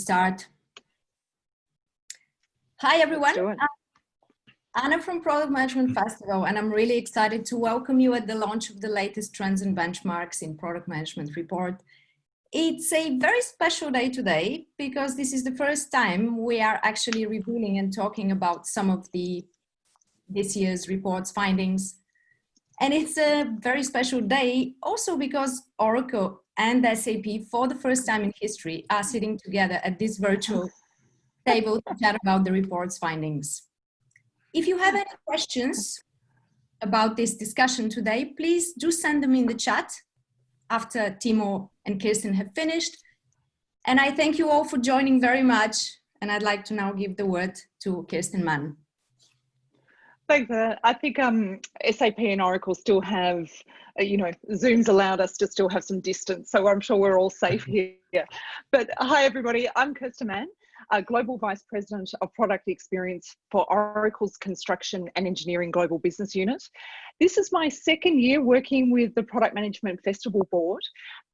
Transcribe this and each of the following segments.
start. Hi everyone, I'm Anna from Product Management Festival, and I'm really excited to welcome you at the launch of the latest Trends and Benchmarks in Product Management report. It's a very special day today because this is the first time we are actually revealing and talking about some of this year's report's findings. And it's a very special day also because Oracle and SAP, for the first time in history, are sitting together at this virtual table to chat about the report's findings. If you have any questions about this discussion today, please do send them in the chat after Timo and Kirsten have finished. And I thank you all for joining very much. And I'd like to now give the word to Kirsten Mann. Thanks. I think SAP and Oracle still have, Zoom's allowed us to still have some distance, so I'm sure we're all safe here. But hi, everybody. I'm Kirsten Mann, Global Vice President of Product Experience for Oracle's Construction and Engineering Global Business Unit. This is my second year working with the Product Management Festival Board,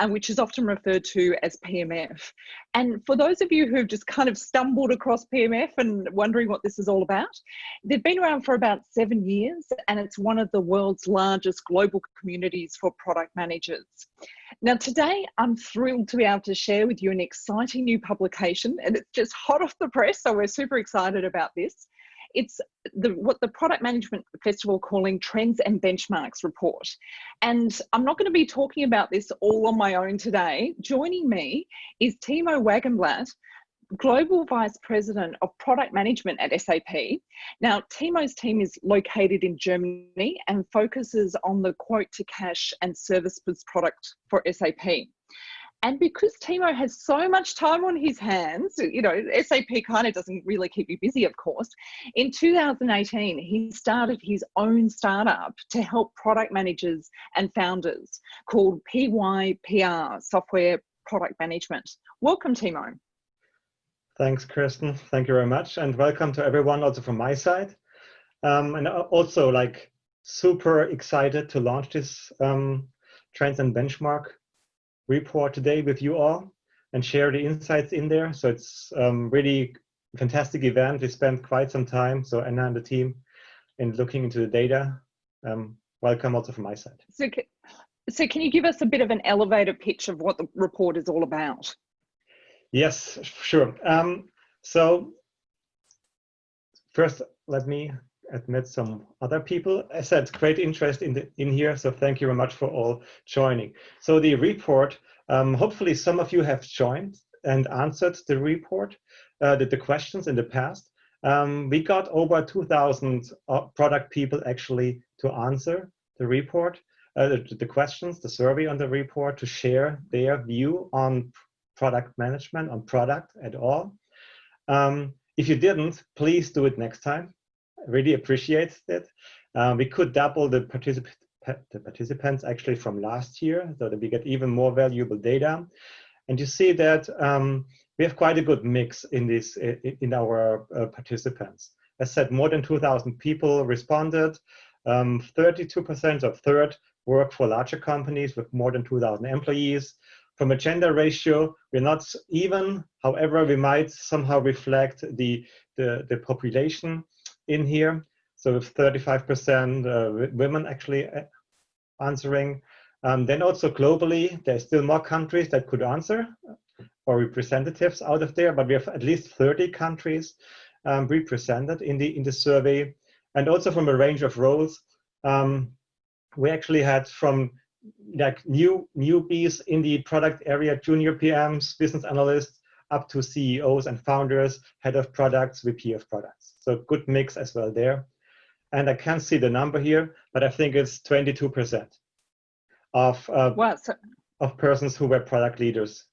which is often referred to as PMF. And for those of you who've just kind of stumbled across PMF and wondering what this is all about, they've been around for about 7 years, and it's one of the world's largest global communities for product managers. Now, today, I'm thrilled to be able to share with you an exciting new publication, and it's just hot off the press, so we're super excited about this. It's what the Product Management Festival calling Trends and Benchmarks report. And I'm not going to be talking about this all on my own today. Joining me is Timo Wagenblatt, Global Vice President of Product Management at SAP. Now, Timo's team is located in Germany and focuses on the quote-to-cash and services product for SAP. And because Timo has so much time on his hands, SAP kind of doesn't really keep you busy, of course. In 2018, he started his own startup to help product managers and founders called PYPR, Software Product Management. Welcome, Timo. Thanks, Kirsten. Thank you very much. And welcome to everyone also from my side. And also super excited to launch this Trends and Benchmark report today with you all and share the insights in there. So it's really a fantastic event. We spent quite some time, so Anna and the team, in looking into the data. Welcome also from my side. So can you give us a bit of an elevator pitch of what the report is all about? Yes, sure. So first, let me admit some other people. I said great interest in here, so thank you very much for all joining. So the report, hopefully some of you have joined and answered the report, the questions in the past. We got over 2,000 product people actually to answer the report, the questions, the survey on the report, to share their view on product management, on product at all. If you didn't, please do it next time. I really appreciate it. We could double the participants actually from last year, so that we get even more valuable data. And you see that we have quite a good mix in this in our participants. As said, more than 2,000 people responded. 32% of third work for larger companies with more than 2,000 employees. From a gender ratio, we're not even. However, we might somehow reflect the population in here. So with 35% women actually answering. Then also globally, there's still more countries that could answer, or representatives out of there, but we have at least 30 countries represented in the survey. And also from a range of roles, we actually had from newbies in the product area, junior PMs, business analysts, up to CEOs and founders, head of products, VP of products. So good mix as well there. And I can't see the number here, but I think it's 22% of persons who were product leaders.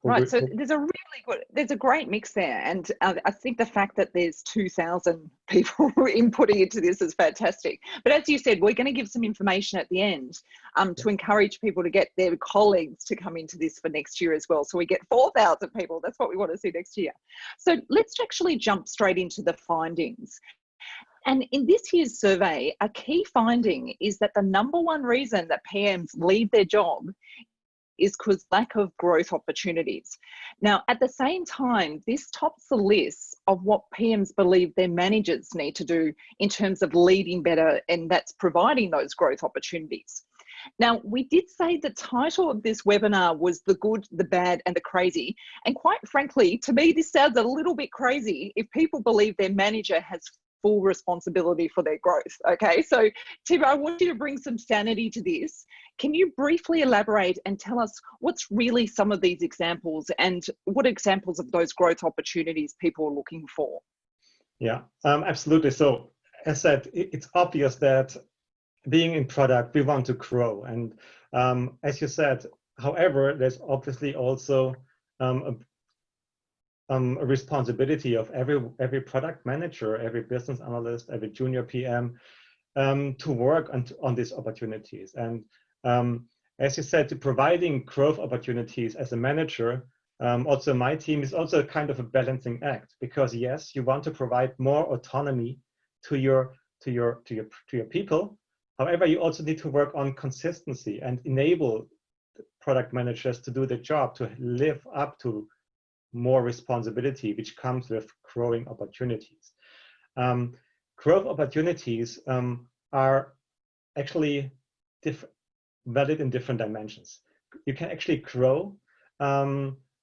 Right, so there's a great mix there, and I think the fact that there's 2,000 people inputting into this is fantastic. But as you said, we're going to give some information at the end to encourage people to get their colleagues to come into this for next year as well. So we get 4,000 people. That's what we want to see next year. So let's actually jump straight into the findings. And in this year's survey, a key finding is that the #1 reason that PMs leave their job is because lack of growth opportunities. Now, at the same time, this tops the list of what PMs believe their managers need to do in terms of leading better, and that's providing those growth opportunities. Now, we did say the title of this webinar was The Good, the Bad and the Crazy. And quite frankly, to me, this sounds a little bit crazy if people believe their manager has full responsibility for their growth. Okay, so Timo, I want you to bring some sanity to this. Can you briefly elaborate and tell us what's really some of these examples and what examples of those growth opportunities people are looking for? Yeah, absolutely. So as said, it's obvious that being in product, we want to grow. And as you said, however, there's obviously also a responsibility of every product manager, every business analyst, every junior PM to work on these opportunities. And as you said, providing growth opportunities as a manager, also my team is also kind of a balancing act, because yes, you want to provide more autonomy to your people. However, you also need to work on consistency and enable product managers to do the job, to live up to more responsibility, which comes with growing opportunities. Growth opportunities are actually valid in different dimensions. You can actually grow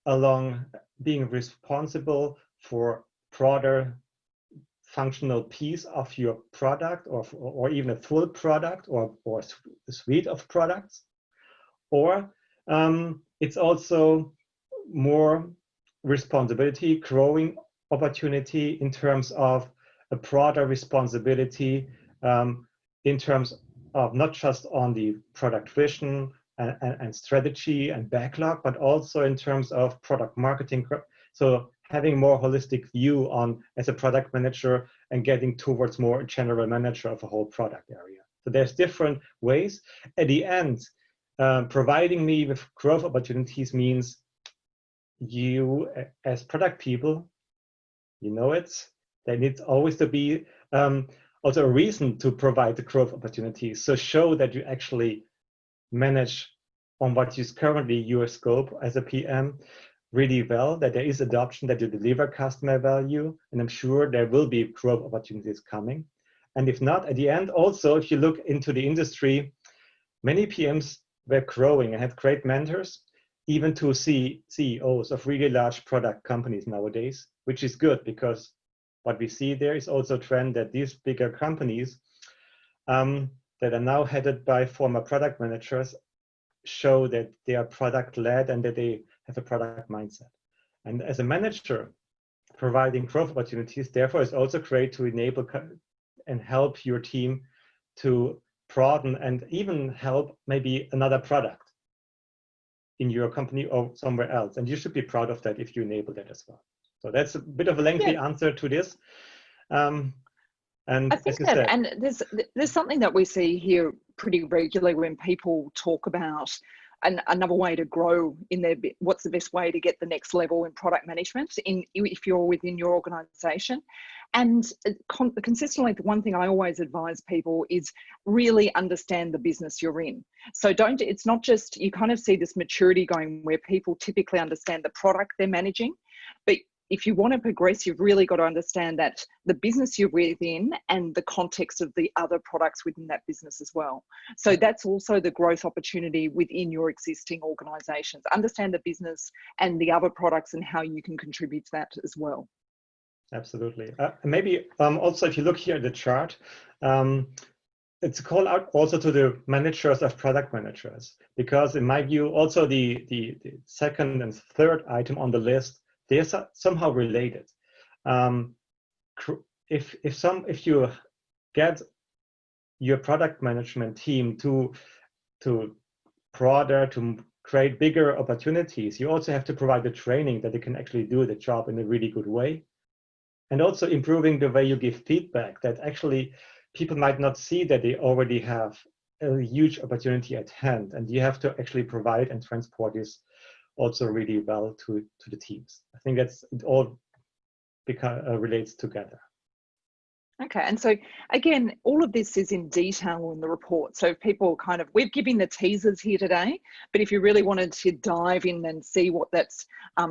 along being responsible for broader functional piece of your product, or even a full product, or a suite of products. Or it's also more responsibility, growing opportunity in terms of a broader responsibility in terms of not just on the product vision and strategy and backlog, but also in terms of product marketing. So having more holistic view on as a product manager and getting towards more general manager of a whole product area. So there's different ways. At the end, providing me with growth opportunities means you as product people, you know it, there needs always to be also a reason to provide the growth opportunities. So show that you actually manage on what is currently your scope as a PM really well, that there is adoption, that you deliver customer value, and I'm sure there will be growth opportunities coming. And if not, at the end, also, if you look into the industry, many PMs were growing and had great mentors, even to CEOs of really large product companies nowadays, which is good, because what we see there is also a trend that these bigger companies that are now headed by former product managers show that they are product-led and that they have a product mindset. And as a manager, providing growth opportunities, therefore, is also great to enable and help your team to broaden and even help maybe another product in your company or somewhere else. And you should be proud of that if you enable that as well. So that's a bit of a lengthy answer to this. And I think that, and there's something that we see here pretty regularly when people talk about another way to grow in their, what's the best way to get the next level in product management if you're within your organization. And consistently, the one thing I always advise people is really understand the business you're in. So it's not just, you kind of see this maturity going where people typically understand the product they're managing, but if you want to progress, you've really got to understand that the business you're within and the context of the other products within that business as well. So that's also the growth opportunity within your existing organizations. Understand the business and the other products and how you can contribute to that as well. Absolutely. Maybe also, if you look here at the chart, it's a call out also to the managers of product managers, because in my view, also the second and third item on the list, they're somehow related. If you get your product management team to broader, to create bigger opportunities, you also have to provide the training that they can actually do the job in a really good way. And also improving the way you give feedback, that actually people might not see that they already have a huge opportunity at hand, and you have to actually provide and transport this also really well to the teams. I think it all relates together. Okay, and so again, all of this is in detail in the report. So if people we're giving the teasers here today, but if you really wanted to dive in and see what that's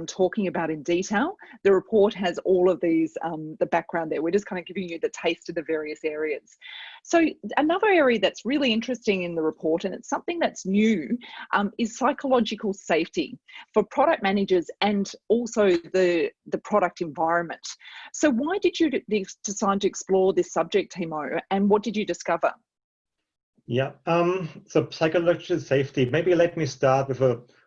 talking about in detail, the report has all of these, the background there. We're just kind of giving you the taste of the various areas. So another area that's really interesting in the report, and it's something that's new, is psychological safety for product managers and also the product environment. So why did you decide to explore this subject, Timo, and what did you discover? Yeah, so psychological safety, maybe let me start with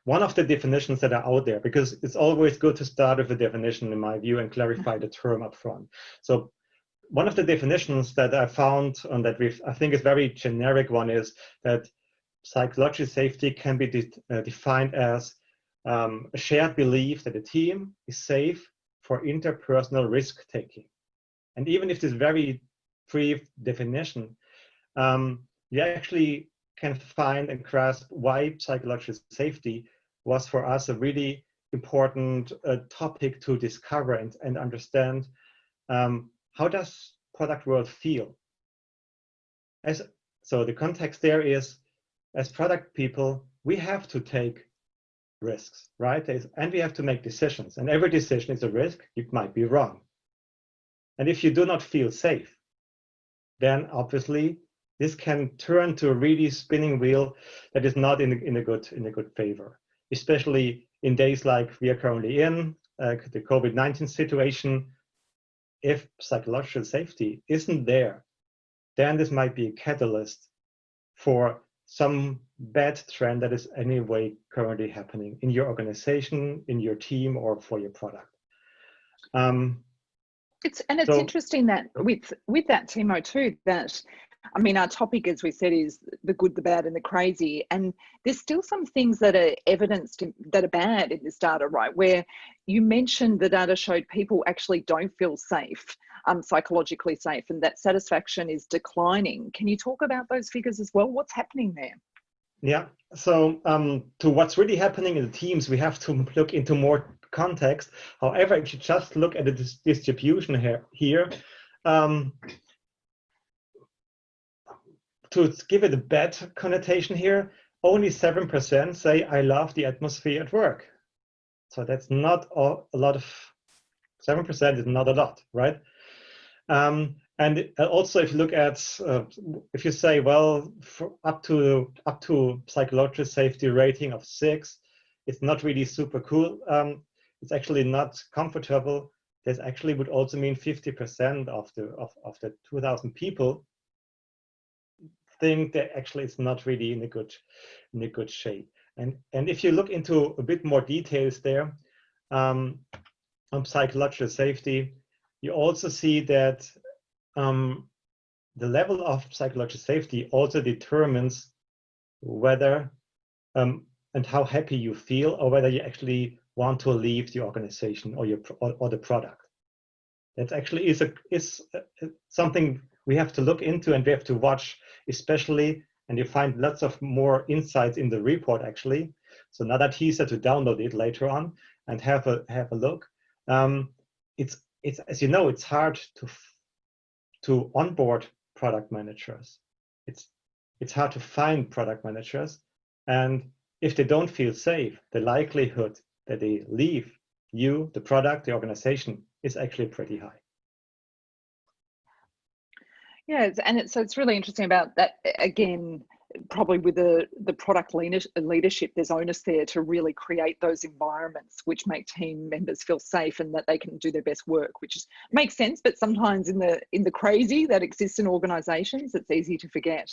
one of the definitions that are out there, because it's always good to start with a definition, in my view, and clarify the term up front. So one of the definitions that I found, and that I think is very generic one, is that psychological safety can be defined as a shared belief that a team is safe for interpersonal risk-taking. And even if this very brief definition, you actually can find and grasp why psychological safety was for us a really important topic to discover and understand. How does product world feel? So the context there is, as product people, we have to take risks, right? And we have to make decisions. And every decision is a risk. It might be wrong. And if you do not feel safe, then obviously this can turn to a really spinning wheel that is not in a good favor, especially in days like we are currently in, the COVID-19 situation. If psychological safety isn't there, then this might be a catalyst for some bad trend that is anyway currently happening in your organization, in your team, or for your product. It's interesting that with that, Timo, too, that I mean, our topic, as we said, is the good, the bad, and the crazy. And there's still some things that are evidenced that are bad in this data, right? Where you mentioned the data showed people actually don't feel safe, psychologically safe, and that satisfaction is declining. Can you talk about those figures as well? What's happening there? Yeah, so to what's really happening in the teams, we have to look into more context. However, if you just look at the distribution here, to give it a bad connotation here, only 7% say, I love the atmosphere at work. So that's not a lot of, 7% is not a lot, right? And also, if you look at, if you say, well, up to psychological safety rating of 6, it's not really super cool. It's actually not comfortable. This actually would also mean 50% of the 2,000 people think that actually it's not really in a good shape. And if you look into a bit more details there on psychological safety, you also see that the level of psychological safety also determines whether and how happy you feel, or whether you actually want to leave the organization or the product. That actually is something we have to look into and we have to watch, especially, and you find lots of more insights in the report actually. So another teaser to download it later on and have a look. It's as you know, it's hard to onboard product managers. It's hard to find product managers, and if they don't feel safe, the likelihood that they leave you, the product, the organization, is actually pretty high. Yeah, so it's really interesting about that. Again, probably with the product leadership, there's onus there to really create those environments which make team members feel safe and that they can do their best work, which makes sense. But sometimes in the crazy that exists in organizations, it's easy to forget.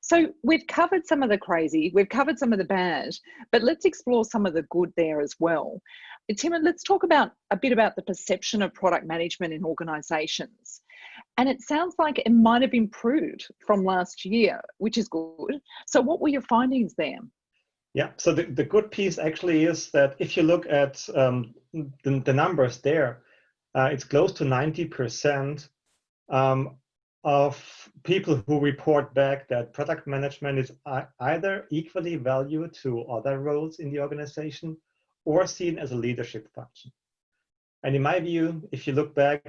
So we've covered some of the crazy, we've covered some of the bad, but let's explore some of the good there as well. Tim, let's talk a bit about the perception of product management in organizations. And it sounds like it might have improved from last year, which is good. So what were your findings there? Yeah, so the good piece actually is that if you look at the numbers there, it's close to 90% of people who report back that product management is either equally valued to other roles in the organization or seen as a leadership function. And in my view, if you look back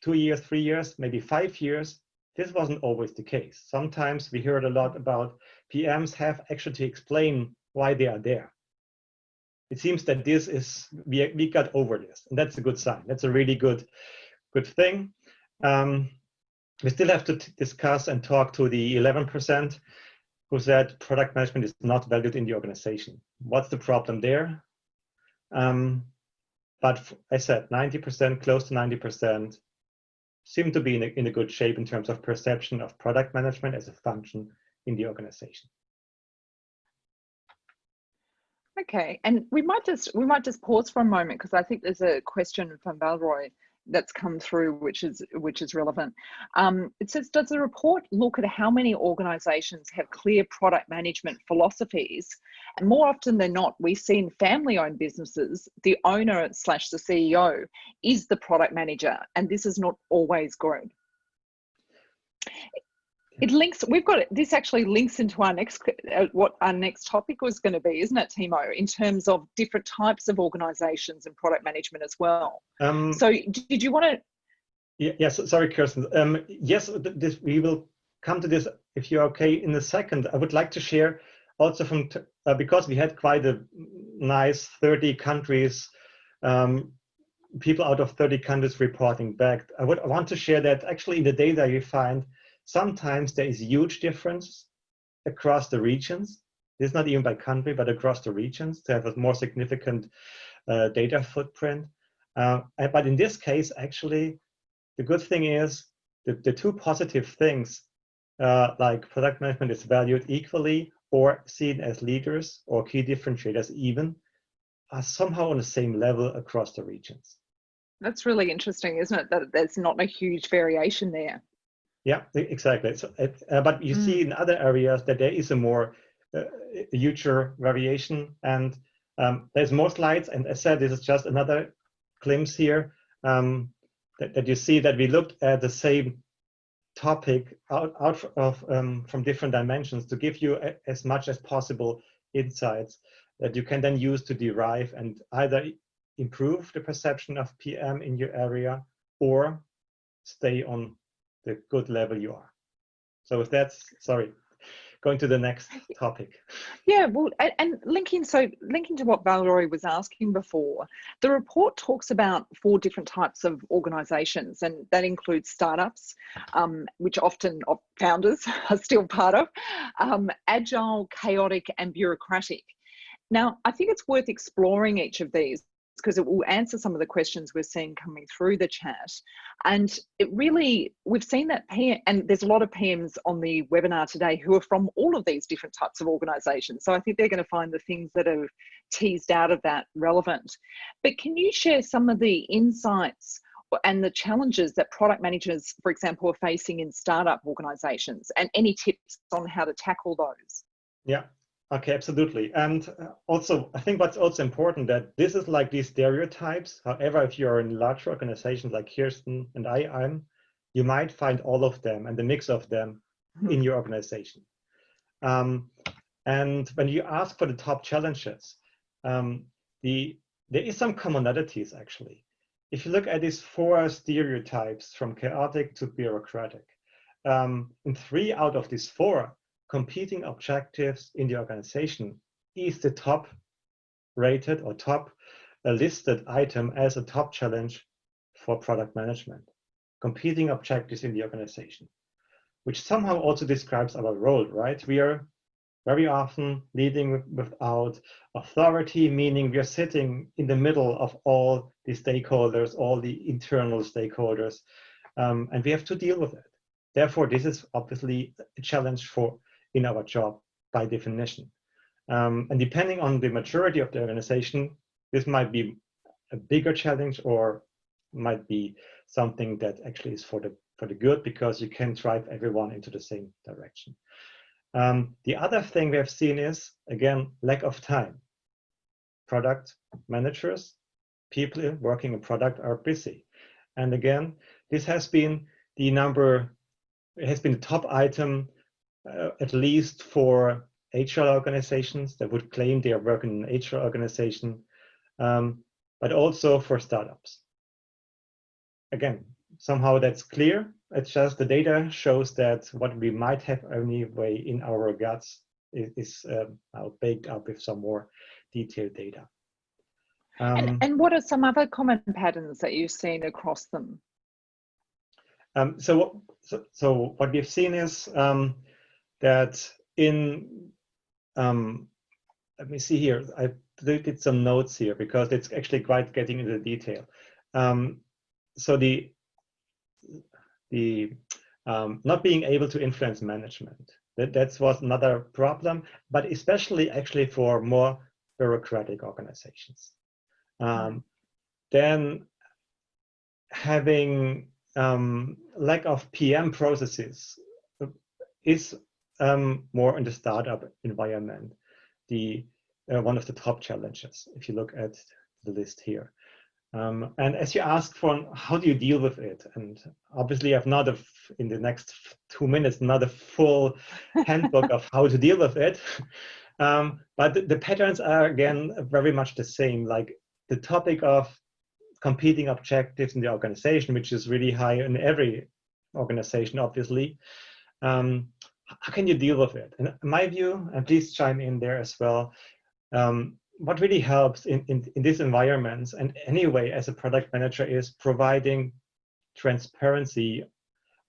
2 years, 3 years, maybe 5 years, this wasn't always the case. Sometimes we heard a lot about PMs have actually to explain why they are there. It seems that this is, we got over this, and that's a good sign. That's a really good thing. We still have to discuss and talk to the 11% who said product management is not valued in the organization. What's the problem there? But I said 90%, close to 90%, seem to be in a good shape in terms of perception of product management as a function in the organization. Okay, and we might just pause for a moment because I think there's a question from Valroy that's come through which is relevant. It says, does the report look at how many organizations have clear product management philosophies? And more often than not, we see in family-owned businesses, the owner / the CEO is the product manager, and this is not always good. It links, this actually links into our next, what our next topic was going to be, isn't it, Timo, in terms of different types of organizations and product management as well. So did you want to? Yes, sorry, Kirsten. Yes, we will come to this, if you're okay, in a second. I would like to share also from, because we had quite a nice 30 countries, people out of 30 countries reporting back. I want to share that actually in the data you find, sometimes there is huge difference across the regions. It's not even by country, but across the regions to have a more significant data footprint. But in this case, actually, the good thing is the two positive things, like product management is valued equally or seen as leaders or key differentiators even, are somehow on the same level across the regions. That's really interesting, isn't it? That there's not a huge variation there. Yeah, exactly. So, but you see in other areas that there is a more huger variation, and there's more slides. And as I said, this is just another glimpse here that you see that we looked at the same topic out of from different dimensions to give you as much as possible insights that you can then use to derive and either improve the perception of PM in your area or stay on the good level you are. So if that's, sorry, going to the next topic. Yeah, well, and linking to what Valerie was asking before, the report talks about 4 different types of organizations, and that includes startups, which often founders are still part of, agile, chaotic, and bureaucratic. Now, I think it's worth exploring each of these because it will answer some of the questions we're seeing coming through the chat. And it really, we've seen that and there's a lot of PMs on the webinar today who are from all of these different types of organizations. So I think they're going to find the things that are teased out of that relevant. But can you share some of the insights and the challenges that product managers, for example, are facing in startup organizations, and any tips on how to tackle those? Yeah. Okay, absolutely. And also, I think what's also important that this is like these stereotypes. However, if you're in large organizations like Kirsten and I am, you might find all of them and the mix of them in your organization. And when you ask for the top challenges, there is some commonalities actually. If you look at these 4 stereotypes from chaotic to bureaucratic, in 3 out of these 4, competing objectives in the organization is the top rated or top listed item as a top challenge for product management. Competing objectives in the organization, which somehow also describes our role, right? We are very often leading without authority, meaning we are sitting in the middle of all the stakeholders, all the internal stakeholders, and we have to deal with it. Therefore, this is obviously a challenge in our job by definition. And depending on the maturity of the organization, this might be a bigger challenge or might be something that actually is for the good, because you can drive everyone into the same direction. The other thing we have seen is, again, lack of time. Product managers, people working in product are busy. And again, this has been the top item at least for HR organizations that would claim they are working in an HR organization, but also for startups. Again, somehow that's clear. It's just the data shows that what we might have anyway in our guts is baked up with some more detailed data. And what are some other common patterns that you've seen across them? So what we've seen is that in, let me see here, I did some notes here because it's actually quite getting into the detail. So the not being able to influence management, that was another problem, but especially actually for more bureaucratic organizations. Then having lack of PM processes is more in the startup environment, one of the top challenges, if you look at the list here. And as you asked for, how do you deal with it? And obviously I've not, in the next 2 minutes, not a full handbook of how to deal with it. But the patterns are, again, very much the same, like the topic of competing objectives in the organization, which is really high in every organization, obviously. How can you deal with it? And in my view, and please chime in there as well, what really helps in these environments, and anyway, as a product manager, is providing transparency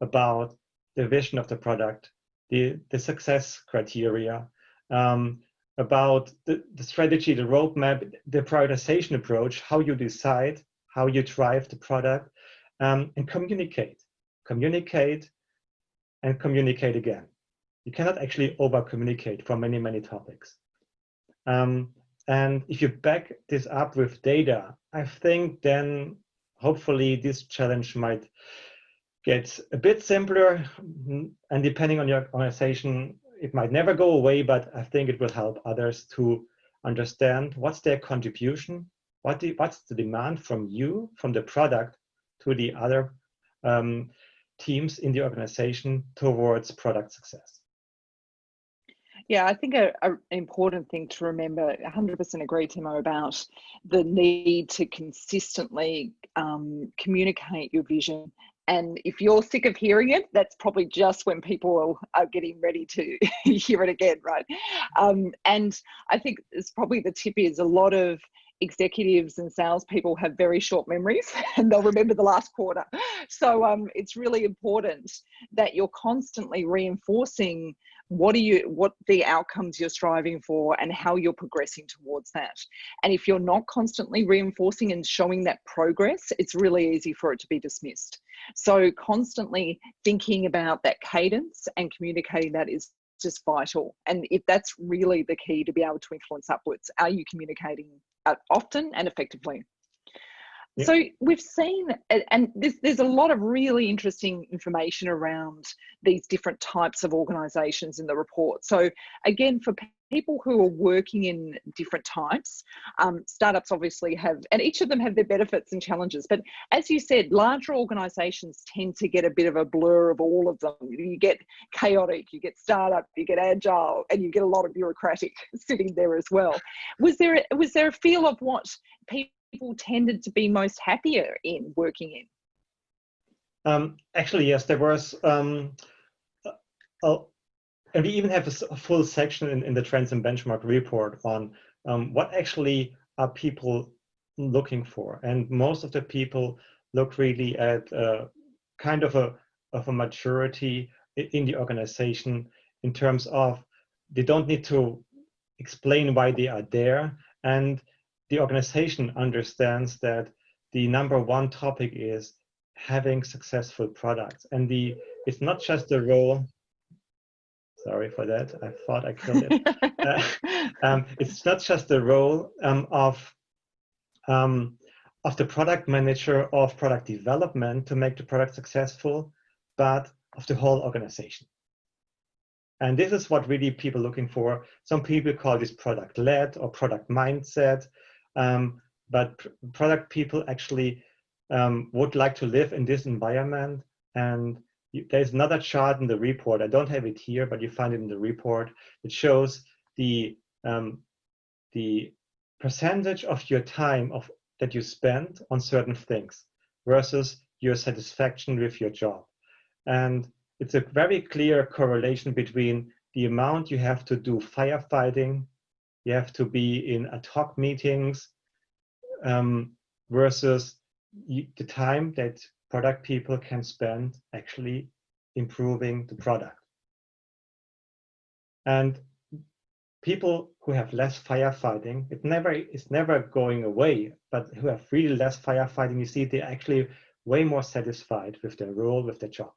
about the vision of the product, the success criteria, about the strategy, the roadmap, the prioritization approach, how you decide, how you drive the product, and communicate and communicate again. You cannot actually over-communicate for many, many topics. And if you back this up with data, I think then hopefully this challenge might get a bit simpler, and depending on your organization, it might never go away, but I think it will help others to understand what's their contribution, what's the demand from you, from the product, to the other teams in the organization towards product success. Yeah, I think an important thing to remember, 100% agree, Timo, about the need to consistently communicate your vision. And if you're sick of hearing it, that's probably just when people are getting ready to hear it again, right? And I think it's probably the tip is a lot of executives and salespeople have very short memories and they'll remember the last quarter. So it's really important that you're constantly reinforcing what the outcomes you're striving for and how you're progressing towards that. And if you're not constantly reinforcing and showing that progress, it's really easy for it to be dismissed. So constantly thinking about that cadence and communicating that is just vital. And if that's really the key to be able to influence upwards, are you communicating often and effectively? Yep. So we've seen, and there's a lot of really interesting information around these different types of organizations in the report. So again, for people who are working in different types, startups obviously have, and each of them have their benefits and challenges. But as you said, larger organizations tend to get a bit of a blur of all of them. You get chaotic, you get startup, you get agile, and you get a lot of bureaucratic sitting there as well. Was there a feel of what people tended to be most happier in working in? Actually, yes, there was, and we even have a full section in the Trends and Benchmark report on what actually are people looking for. And most of the people look really at kind of a maturity in the organization in terms of they don't need to explain why they are there, and the organization understands that the #1 topic is having successful products. And it's not just the role, sorry for that, I thought I killed it. It's not just the role of the product manager, of product development to make the product successful, but of the whole organization. And this is what really people are looking for. Some people call this product-led or product mindset. But product people actually would like to live in this environment. And there's another chart in the report. I don't have it here, but you find it in the report. It shows the percentage of your time that you spend on certain things versus your satisfaction with your job. And it's a very clear correlation between the amount you have to do firefighting, you have to be in ad hoc meetings, versus the time that product people can spend actually improving the product. And people who have less firefighting, it's never going away, but who have really less firefighting, you see they're actually way more satisfied with their role, with their job.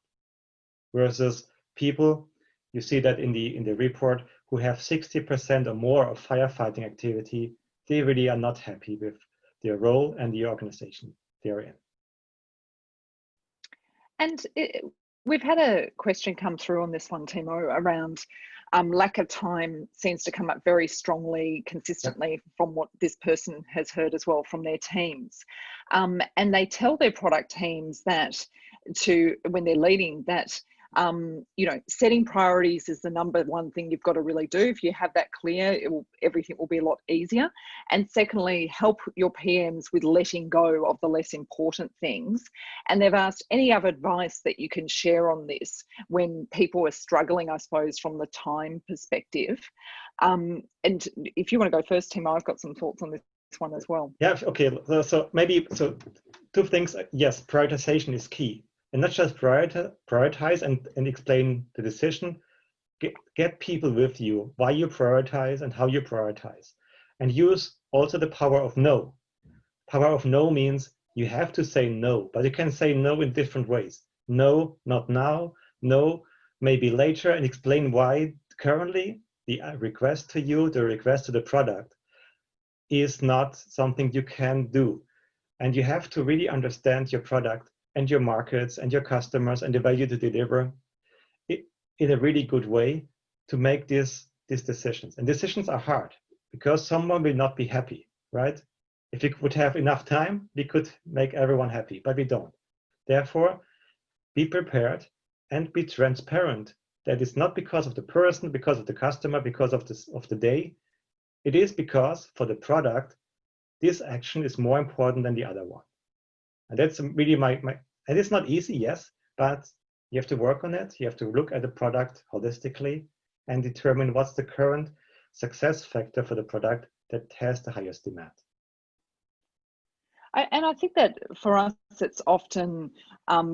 Versus people, you see that in the report, who have 60% or more of firefighting activity, they really are not happy with their role and the organization they're in. And we've had a question come through on this one, Timo, around lack of time seems to come up very strongly, consistently from what this person has heard as well from their teams. And they tell their product teams that when they're leading that, setting priorities is the number one thing you've got to really do. If you have that clear, everything will be a lot easier. And secondly, help your PMs with letting go of the less important things. And they've asked any other advice that you can share on this when people are struggling, I suppose, from the time perspective. And if you want to go first, Timo, I've got some thoughts on this one as well. Yeah, okay. So two things. Yes, prioritization is key. And not just prioritize and explain the decision, get people with you, why you prioritize and how you prioritize. And use also the power of no. Power of no means you have to say no, but you can say no in different ways. No, not now. No, maybe later, and explain why currently the request to you, the request to the product is not something you can do. And you have to really understand your product and your markets and your customers and the value to deliver it in a really good way to make these decisions. And decisions are hard because someone will not be happy, right? If we would have enough time, we could make everyone happy, but we don't. Therefore, be prepared and be transparent. That is not because of the person, because of the customer, because of the day. It is because for the product, this action is more important than the other one. And that's really and it's not easy, yes, but you have to work on it. You have to look at the product holistically and determine what's the current success factor for the product that has the highest demand. And I think that for us, it's often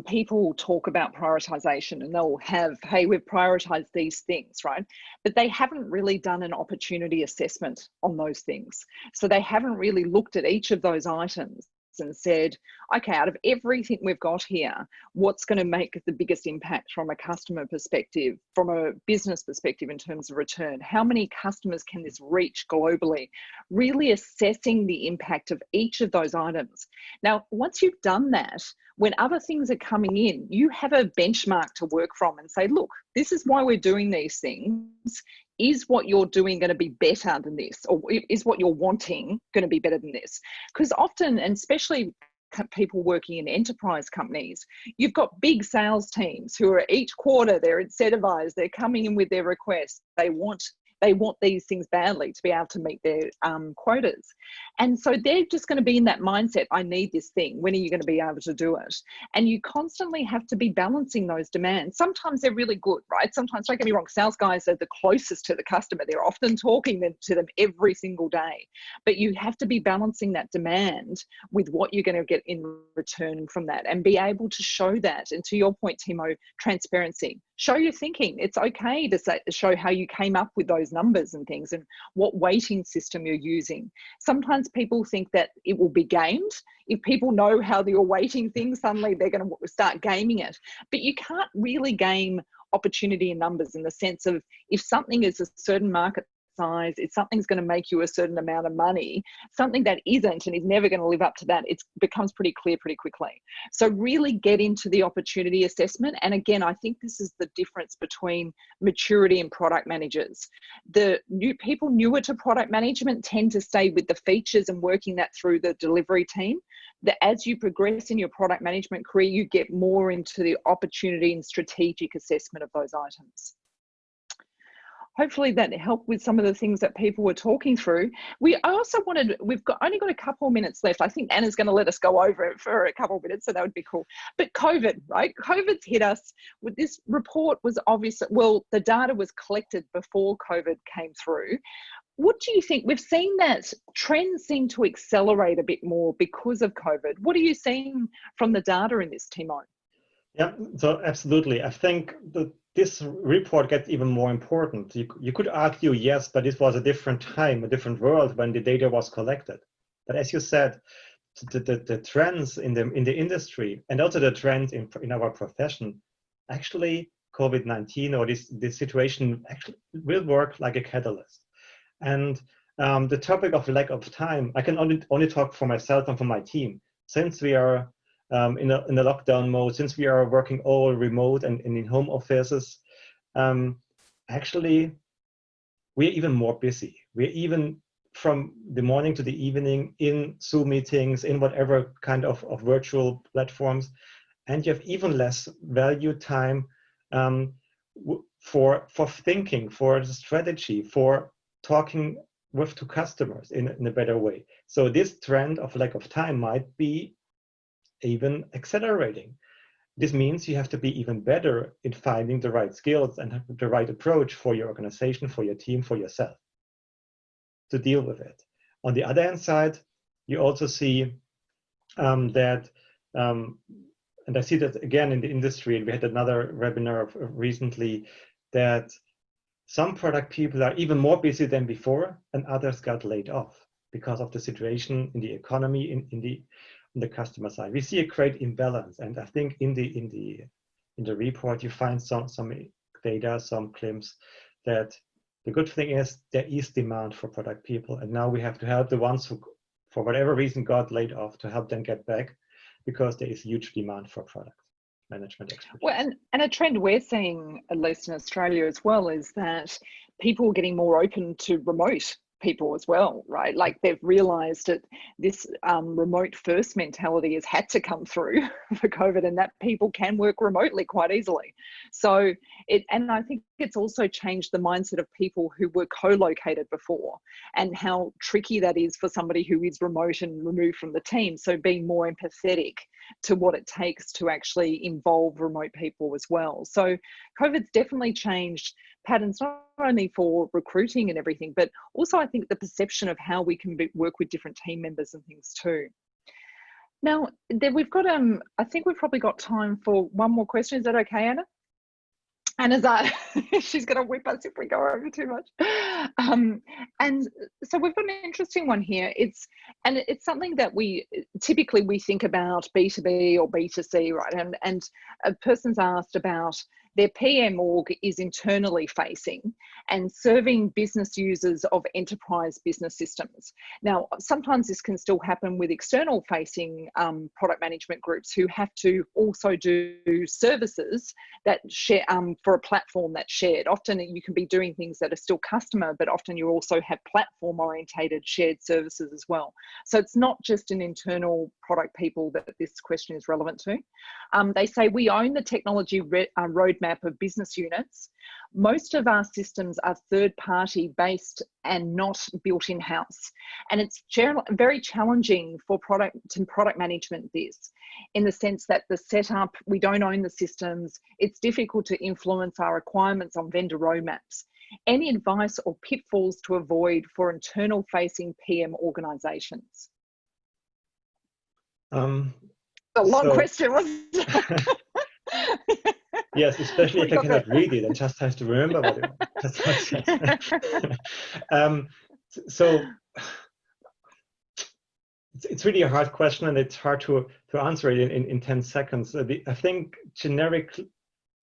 people talk about prioritization and they'll have, hey, we've prioritized these things, right? But they haven't really done an opportunity assessment on those things. So they haven't really looked at each of those items and said, okay, out of everything we've got here, what's going to make the biggest impact from a customer perspective, from a business perspective in terms of return? How many customers can this reach globally? Really assessing the impact of each of those items. Now, once you've done that, when other things are coming in, you have a benchmark to work from and say, look, this is why we're doing these things. Is what you're doing going to be better than this? Or is what you're wanting going to be better than this? Because often, and especially people working in enterprise companies, you've got big sales teams who are each quarter, they're incentivized, they're coming in with their requests. They want these things badly to be able to meet their quotas. And so they're just going to be in that mindset, I need this thing. When are you going to be able to do it? And you constantly have to be balancing those demands. Sometimes they're really good, right? Sometimes, don't get me wrong, sales guys are the closest to the customer. They're often talking to them every single day. But you have to be balancing that demand with what you're going to get in return from that and be able to show that. And to your point, Timo, transparency. Show your thinking. It's okay to show how you came up with those numbers and things and what weighting system you're using. Sometimes people think that it will be gamed. If people know how you're weighting things, suddenly they're going to start gaming it. But you can't really game opportunity in numbers in the sense of if something is a certain market size, if something's going to make you a certain amount of money, something that isn't and is never going to live up to that, it becomes pretty clear pretty quickly. So really get into the opportunity assessment. And again, I think this is the difference between maturity and product managers. The new people newer to product management tend to stay with the features and working that through the delivery team. That as you progress in your product management career, you get more into the opportunity and strategic assessment of those items. hopefully that helped with some of the things that people were talking through. We've only got a couple of minutes left. I think Anna's going to let us go over it for a couple of minutes, so that would be cool. But COVID, right? COVID's hit us. With this report was obvious. Well, the data was collected before COVID came through. What do you think? We've seen that trends seem to accelerate a bit more because of COVID. What are you seeing from the data in this, Timo? Yeah, so absolutely. I think that this report gets even more important. You could argue, yes, but this was a different time, a different world when the data was collected. But as you said, the trends in the industry and also the trends in our profession, actually COVID-19 or this situation actually will work like a catalyst. And the topic of lack of time, I can only talk for myself and for my team. Since we are in a lockdown mode, since we are working all remote and in home offices, actually, we're even more busy. We're even from the morning to the evening in Zoom meetings, in whatever kind of virtual platforms, and you have even less value time for thinking, for the strategy, for talking to customers in a better way. So this trend of lack of time might be even accelerating. This means you have to be even better in finding the right skills and the right approach for your organization, for your team, for yourself to deal with it. On the other hand side, you also see that, and I see that again in the industry, and we had another webinar recently, that some product people are even more busy than before and others got laid off because of the situation in the economy, in the customer side. We see a great imbalance, and I think in the report you find some data, some glimpse that the good thing is there is demand for product people, and now we have to help the ones who, for whatever reason, got laid off to help them get back, because there is huge demand for product management expertise. Well, and a trend we're seeing, at least in Australia as well, is that people are getting more open to remote people as well, right? Like they've realized that this remote first mentality has had to come through for COVID, and that people can work remotely quite easily. So and I think it's also changed the mindset of people who were co-located before, and how tricky that is for somebody who is remote and removed from the team. So being more empathetic to what it takes to actually involve remote people as well. So COVID's definitely changed patterns, not only for recruiting and everything, but also I think the perception of how we can work with different team members and things too. Now, we've got, I think we've probably got time for one more question. Is that okay, Anna? Anna's she's going to whip us if we go over too much. And so we've got an interesting one here. It's something that we typically think about B2B or B2C, right? And a person's asked about their PM org is internally facing and serving business users of enterprise business systems. Now, sometimes this can still happen with external facing product management groups who have to also do services that share for a platform that's shared. Often you can be doing things that are still customer, but often you also have platform orientated shared services as well. So it's not just an internal product people that this question is relevant to. They say we own the technology roadmap of business units. Most of our systems are third-party based and not built in-house. And it's very challenging for product management this, in the sense that the setup, we don't own the systems. It's difficult to influence our requirements on vendor roadmaps. Any advice or pitfalls to avoid for internal-facing PM organizations? A long question, wasn't it? Yes, especially if I cannot read it and just have to remember what it was. So it's really a hard question, and it's hard to answer it in 10 seconds. I think generic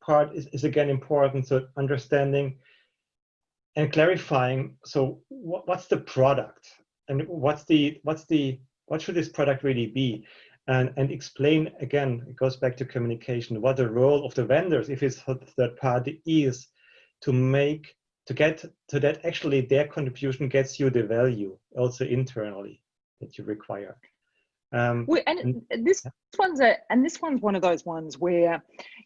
part is again important. So understanding and clarifying. So what's the product, and what should this product really be? And explain, again, it goes back to communication, what the role of the vendors, if it's third party, is to get to that actually their contribution gets you the value also internally that you require. This one's one of those ones where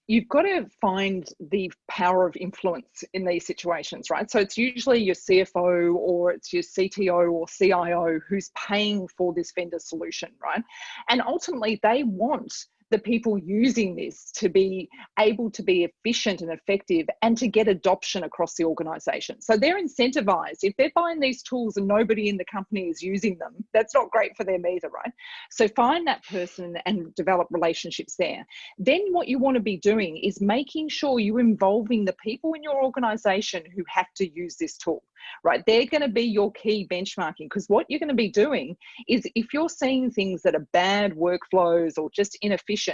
you've got to find the power of influence in these situations, right? So it's usually your CFO or it's your CTO or CIO who's paying for this vendor solution, right? And ultimately they want the people using this to be able to be efficient and effective and to get adoption across the organization. So they're incentivized. If they're buying these tools and nobody in the company is using them, that's not great for them either, right? So find that person and develop relationships there. Then what you want to be doing is making sure you're involving the people in your organization who have to use this tool, right? They're going to be your key benchmarking, because what you're going to be doing is if you're seeing things that are bad workflows or just inefficient,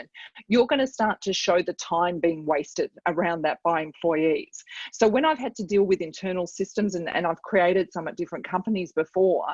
you're going to start to show the time being wasted around that by employees. So when I've had to deal with internal systems, and I've created some at different companies before,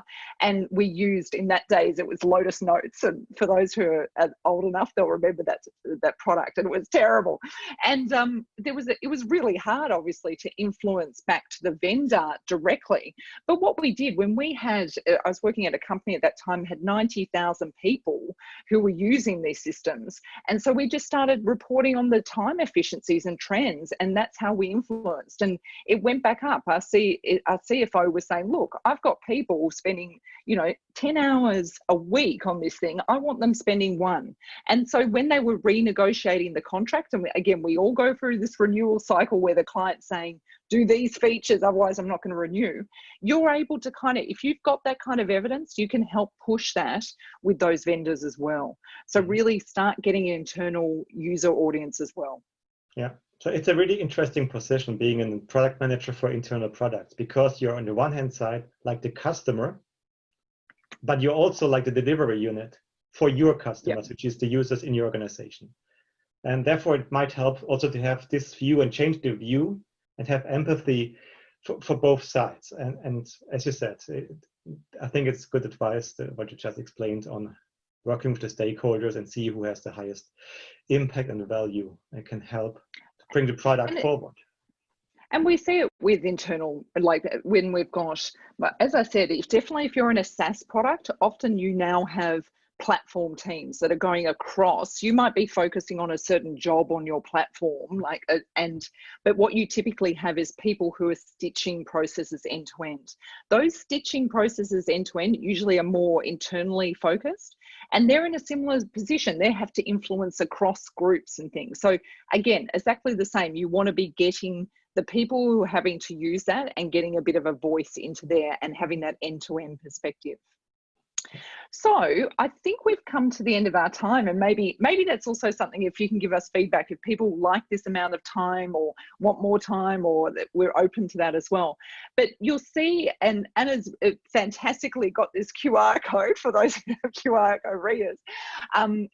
and we used, in that days, it was Lotus Notes. And for those who are old enough, they'll remember that product, and it was terrible. And it was really hard, obviously, to influence back to the vendor directly. But what we did when I was working at a company at that time, had 90,000 people who were using these systems. And so we just started reporting on the time efficiencies and trends, and that's how we influenced. And it went back up. Our CFO was saying, look, I've got people spending, 10 hours a week on this thing. I want them spending 1. And so when they were renegotiating the contract, and again, we all go through this renewal cycle where the client's saying, do these features, otherwise I'm not going to renew. You're able to if you've got that kind of evidence, you can help push that with those vendors as well. So really start getting an internal user audience as well. Yeah, so it's a really interesting position being a product manager for internal products, because you're on the one hand side like the customer, but you're also like the delivery unit for your customers, which is the users in your organization. And therefore it might help also to have this view and change the view and have empathy for both sides. And as you said, I think it's good advice, what you just explained, on working with the stakeholders and see who has the highest impact and value and can help to bring the product forward. And we see it with internal, like when we've got, but as I said, if you're in a SaaS product, often you now have platform teams that are going across. You might be focusing on a certain job on your platform, but what you typically have is people who are stitching processes end to end. Those stitching processes end to end usually are more internally focused, and they're in a similar position. They have to influence across groups and things. So again, exactly the same. You want to be getting the people who are having to use that and getting a bit of a voice into there and having that end to end perspective. So I think we've come to the end of our time, and maybe that's also something, if you can give us feedback, if people like this amount of time or want more time, or that we're open to that as well. But you'll see, and Anna's fantastically got this QR code for those who have QR code readers.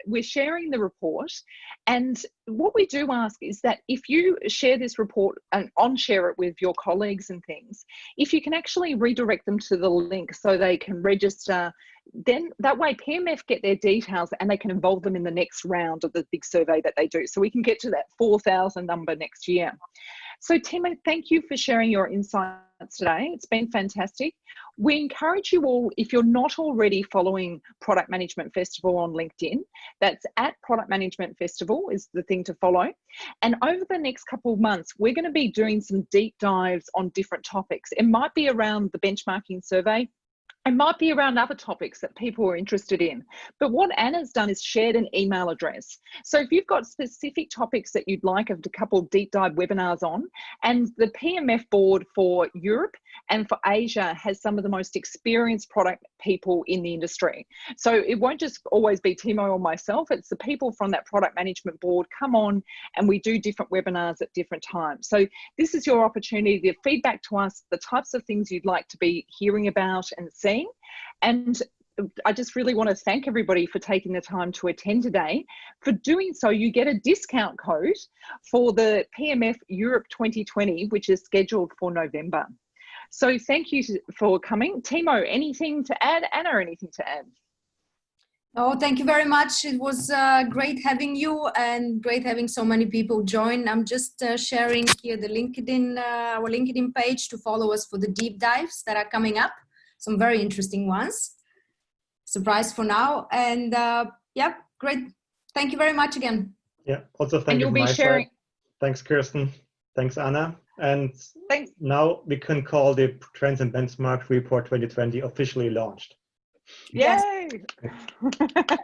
We're sharing the report, and what we do ask is that if you share this report and share it with your colleagues and things, if you can actually redirect them to the link so they can register, then that way PMF get their details and they can involve them in the next round of the big survey that they do. So we can get to that 4,000 number next year. So Timo, thank you for sharing your insights today. It's been fantastic. We encourage you all, if you're not already following Product Management Festival on LinkedIn, that's at Product Management Festival is the thing to follow. And over the next couple of months, we're going to be doing some deep dives on different topics. It might be around the benchmarking survey. It might be around other topics that people are interested in. But what Anna's done is shared an email address. So if you've got specific topics that you'd like a couple of deep dive webinars on, and the PMF board for Europe and for Asia has some of the most experienced product people in the industry. So it won't just always be Timo or myself, it's the people from that product management board come on and we do different webinars at different times. So this is your opportunity to feedback to us the types of things you'd like to be hearing about and seeing. And I just really want to thank everybody for taking the time to attend today. For doing so, you get a discount code for the PMF Europe 2020, which is scheduled for November. So thank you for coming. Timo, anything to add? Anna, anything to add? Oh, thank you very much. It was great having you and great having so many people join. I'm just sharing here the LinkedIn, our LinkedIn page to follow us for the deep dives that are coming up. Some very interesting ones. surprise for now. And yeah, great. Thank you very much again. Yeah, also thank you from my side. Thanks, Kirsten. Thanks, Anna. And thanks. Now we can call the Trends and Benchmarks Report 2020 officially launched. Yay! Yes.